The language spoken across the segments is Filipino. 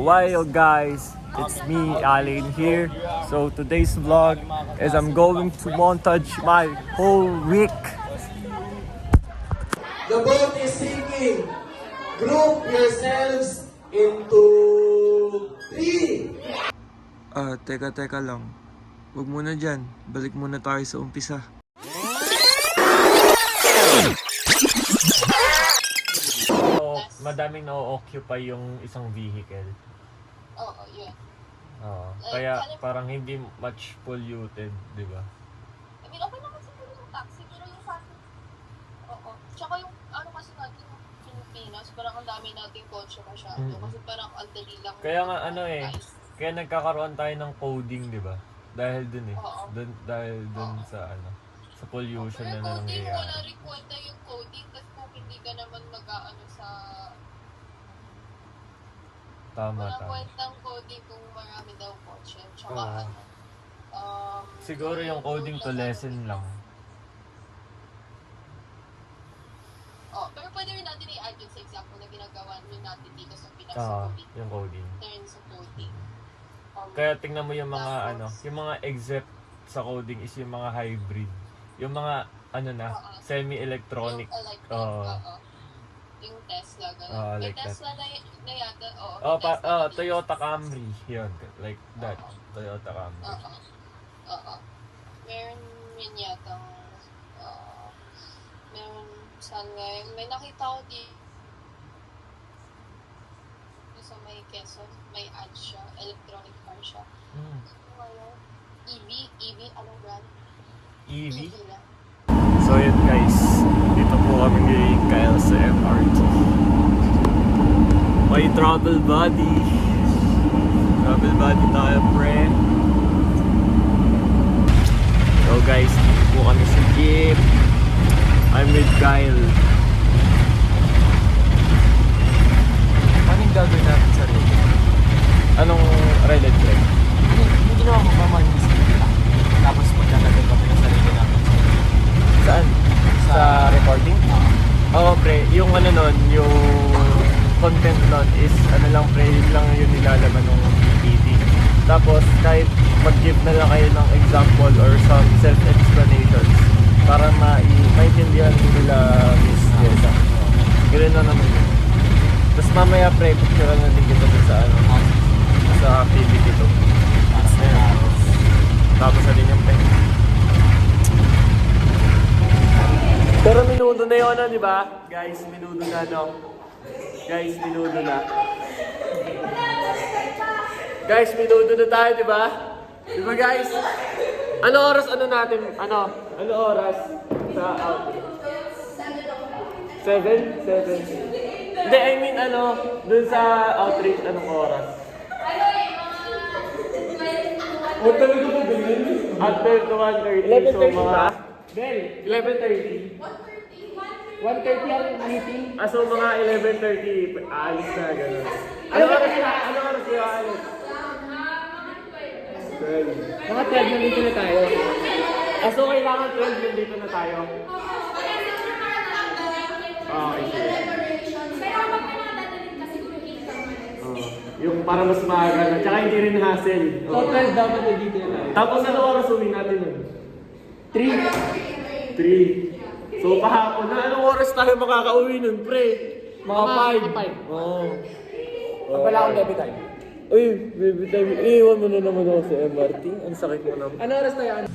while, guys. It's me, Alin here. So today's vlog is I'm going to montage my whole week. The boat is sinking. Group yourselves into 3. Teka lang. Huwag muna dyan. Balik muna tayo sa umpisa. So, madaming na-occupy yung isang vehicle. Oo, yun. Oo. Kaya parang hindi much polluted, di ba? I mean, okay naman siguro yung taxi, pero yung sa akin, oo. Tsaka yung, ano kasi natin, Pilipinas, parang ang dami nating kotse masyado. Kasi parang ang dali lang. Kaya nga kaya nagkakaroon tayo ng coding, di ba? Dahil dun Oo. Dahil dun sa sa pollution Pero na coding, nangyayari. wala rin kwenta yung coding, kasi kung hindi ka naman mag-ano sa... Tama. Walang kwentang coding kung marami daw kotse. Tsaka Oo. Siguro yung coding to lessen lang. Pero pwede rin natin i-add yun sa example na ginagawa rin natin dito sa Pinas sa coding. Yung coding. Turns sa coding. Kaya tingnan mo yung mga yung mga except sa coding is yung mga hybrid. Yung mga semi-electronic. Yung electronic, yung Tesla, gano'n. May like Tesla na yata, Toyota Camry. Yun, like that. Toyota Camry. Oo. Meron yun yata, meron saan ngayon. May nakita ko sa may Quezon, may ad siya, electronic car siya. EV, anong brand? EV? lang. So yun guys, dito po kami ngayon kaya sa MRT. May travel buddy. Travel buddy tayo, pre. So guys, dito po kami sa jeep. I'm with Kyle. Anong gagawin natin sa red? Anong red flag? Yung ginawa mo, mamanis kita. Tapos magkakagay kami ng sarili namin. Saan? Sa recording? Oo, pre. Yung nun, yung content nun is lang pre, yun lang yung nilalaman ng PPT. Tapos kahit mag-give na lang kayo ng example or some self-explanations para maintindihan nila Miss Jessa. Ganun na naman yun. Tapos mamaya pre, picture na din kita sa sa PPT to. Tapos na din yung pen. Pero minudo na yun, di ba? Guys, minudo na, no? Guys, minudo na. Guys, minudo na tayo, di ba? Di ba, guys? Ano oras, natin? Ano oras? Sa outreach? 7? Hindi, I mean, dun sa outreach, anong oras? Huwag talaga po ganyan. At 12 to 1:30. So, mga... Bell, 11:30. 1:30 ang meeting. So mga 11:30, aalis na, gano'n. Ano oras yung aalis? 12. Mga 12 nandito na tayo. So kailangan 12 nandito na tayo. Okay, sige. Yung para mas maaga na, tsaka hindi rin hassle. So 12 dapat nandito na tayo. Tapos ano oras uwi natin nun? 3. So kahapon na, anong oras tayo makakauwi nun, pre? Mga 5. Oo. Wala akong debit time. Uy, baby time. Iiwan mo na naman ako sa MRT. Ang sakit mo naman. Ano oras na yan?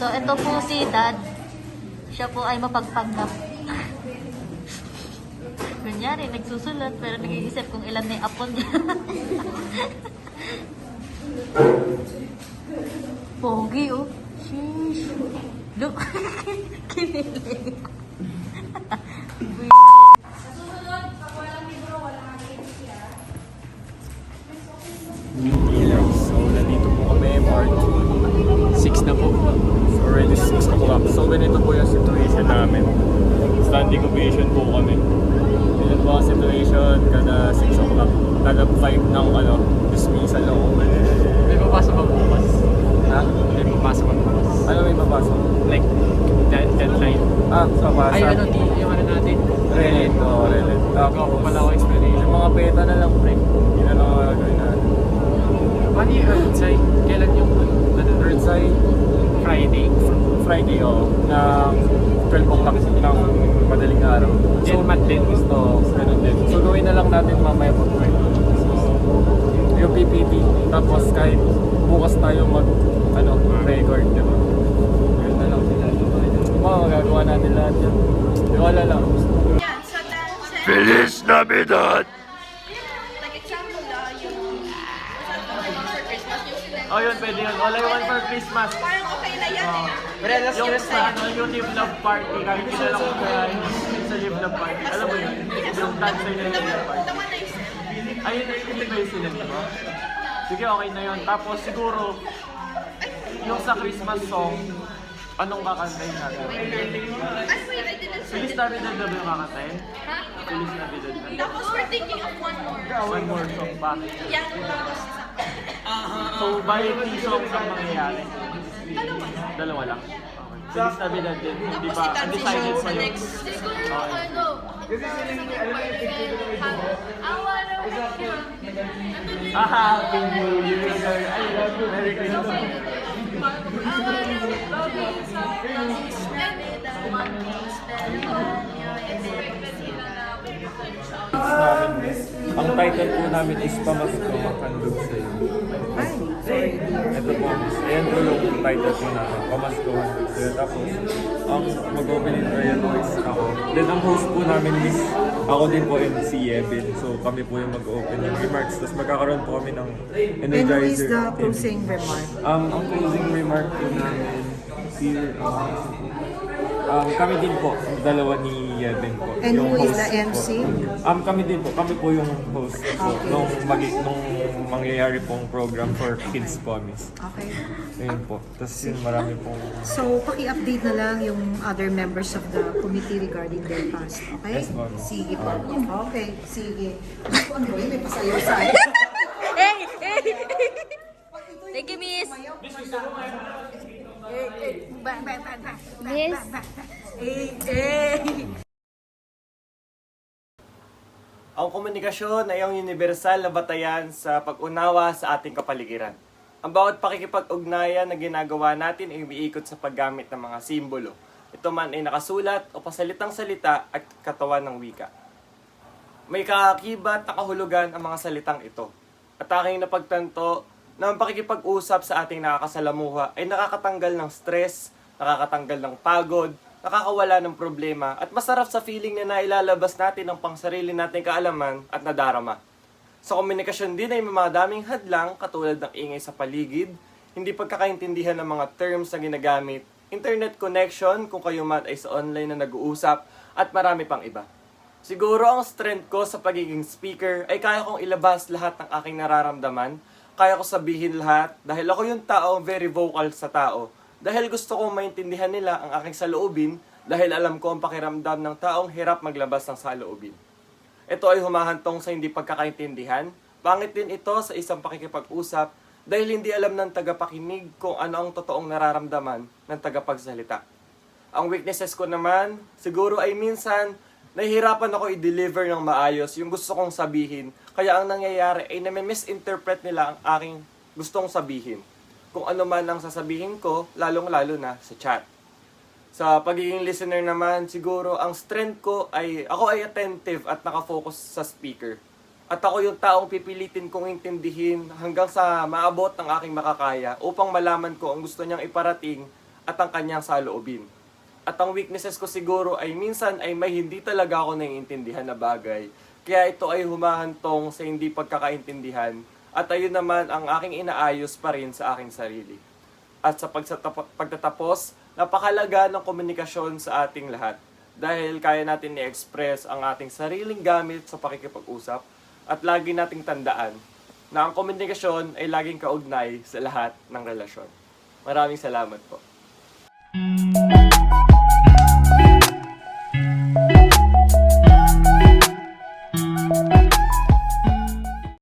So, ito po si Dad. Siya po ay mapagpanggap. Kunyari, nagsusulat pero nag-iisip kung ilan na yung apon niya. Pogi, oh. Sheesh. Look. Kinilig. So, nandito po kami, part 6 na po. It's already 6 o'clock. So, ganito po yung situation namin. Standing ovation po kami. Ganyan po ang situation kada 6 o'clock. Kada 5 ng dismissal ako. May papasok ba bukas? Ha? May papasok ba bukas? Ano may papasok? Like, deadline. Papasok. Ay, yung natin? Relate. Oo, relate. Gagawa ko pala ako explanation. Mga beta na lang, pre. Hindi na lang ako gagawin natin. Paano yung Earthside? Kailan yung Earthside, Friday? Friday, ng 12 o'clock ng madaling araw. Gen Mat din. So, ganun din. So, gawin na lang natin mamaya pag Friday. So, yung PPT, tapos kahit bukas tayo record, di ba? Ganun na lang sila. Magagawa natin lahat yan. Wala lang. Yan, so dahil Feliz Navidad! nag-example yung for Christmas, yung sila. Oh, yun, pwede yun. All I want for Christmas. Parang okay na yan eh. Yung yung Live Love Party, kahit hindi na lang ko kaya yung sa Live Love Party. Alam mo yun? Yung dance na yung Live Love Party. The one I said. Ayun, hindi ba yung sila, di ba? Sige, okay na yun. Tapos siguro, yung sa Christmas song, anong kakantayin natin? Ay, wait, I didn't say Feliz it. Navidad na ba yung kakantahin? Ha? Feliz Navidad na. Tapos we're thinking of one more. One more song pa. Yan, tapos isa pa. So, bali 3 songs ang mangyayari. Dalawa. Dalawa lang. Okay. Feliz Navidad din. Hindi Tapos pa i-transition undecided sa pa yun. next. Siguro, ano, Happy New Year! I love you! Merry Christmas! Ang title po namin is Pamasko, Makandog Sa'yo. Ito po, ayan po yung title po namin, Pamasko, Makandog Sa'yo. Tapos, ang mag-opening prayer po is ako. Then, ang host po namin is, ako din po and si Evan. So, kami po yung mag-open ng remarks. Tapos, magkakaroon po kami ng And who is energizer. the closing remark? Ang closing remark po namin, kami din po, dalawa ni Evan po. And yung who is host the MC? po. Kami din po, kami po yung host po Okay. nung mangyayari pong program for Kids Comics. Okay. Ayun po. Tapos yun, marami pong... So, paki-update na lang yung other members of the committee regarding their past. Okay? Yes, ma'am. Sige po. Okay, sige. Ano ba yun? May pasayo-sayo. Hey! Hey! Thank you, miss! Miss! Ang komunikasyon ay ang universal na batayan sa pag-unawa sa ating kapaligiran. Ang bawat pakikipag-ugnayan na ginagawa natin ay umiikot sa paggamit ng mga simbolo. Ito man ay nakasulat o pasalitang salita at katawan ng wika. May kaakibat na kahulugan ang mga salitang ito. At aking napagtanto na ang pakikipag-usap sa ating nakakasalamuha ay nakakatanggal ng stress, nakakatanggal ng pagod, nakakawala ng problema, at masarap sa feeling na nailalabas natin ang pangsarili nating kaalaman at nadarama. Sa komunikasyon din ay may mga daming hadlang katulad ng ingay sa paligid, hindi pagkakaintindihan ng mga terms na ginagamit, internet connection kung kayo man ay sa online na nag-uusap, at marami pang iba. Siguro ang strength ko sa pagiging speaker ay kaya kong ilabas lahat ng aking nararamdaman, kaya ko sabihin lahat dahil ako yung tao very vocal sa tao. Dahil gusto kong maintindihan nila ang aking saloobin dahil alam ko ang pakiramdam ng taong hirap maglabas ng saloobin. Ito ay humahantong sa hindi pagkakaintindihan. Pangit din ito sa isang pakikipag-usap dahil hindi alam ng tagapakinig kung ano ang totoong nararamdaman ng tagapagsalita. Ang weaknesses ko naman, siguro ay minsan nahihirapan ako i-deliver ng maayos yung gusto kong sabihin. Kaya ang nangyayari ay nami-misinterpret nila ang aking gustong sabihin. Kung ano man ang sasabihin ko, lalong-lalo na sa chat. Sa pagiging listener naman, siguro ang strength ko ay ako ay attentive at nakafocus sa speaker. At ako yung taong pipilitin kong intindihin hanggang sa maabot ng aking makakaya upang malaman ko ang gusto niyang iparating at ang kanyang saloobin. At ang weaknesses ko siguro ay minsan ay may hindi talaga ako naiintindihan na bagay. Kaya ito ay humahantong sa hindi pagkakaintindihan. At ayun naman ang aking inaayos pa rin sa aking sarili. At sa pagtatapos, napakalaga ng komunikasyon sa ating lahat. Dahil kaya natin i-express ang ating sariling gamit sa pakikipag-usap at lagi nating tandaan na ang komunikasyon ay laging kaugnay sa lahat ng relasyon. Maraming salamat po.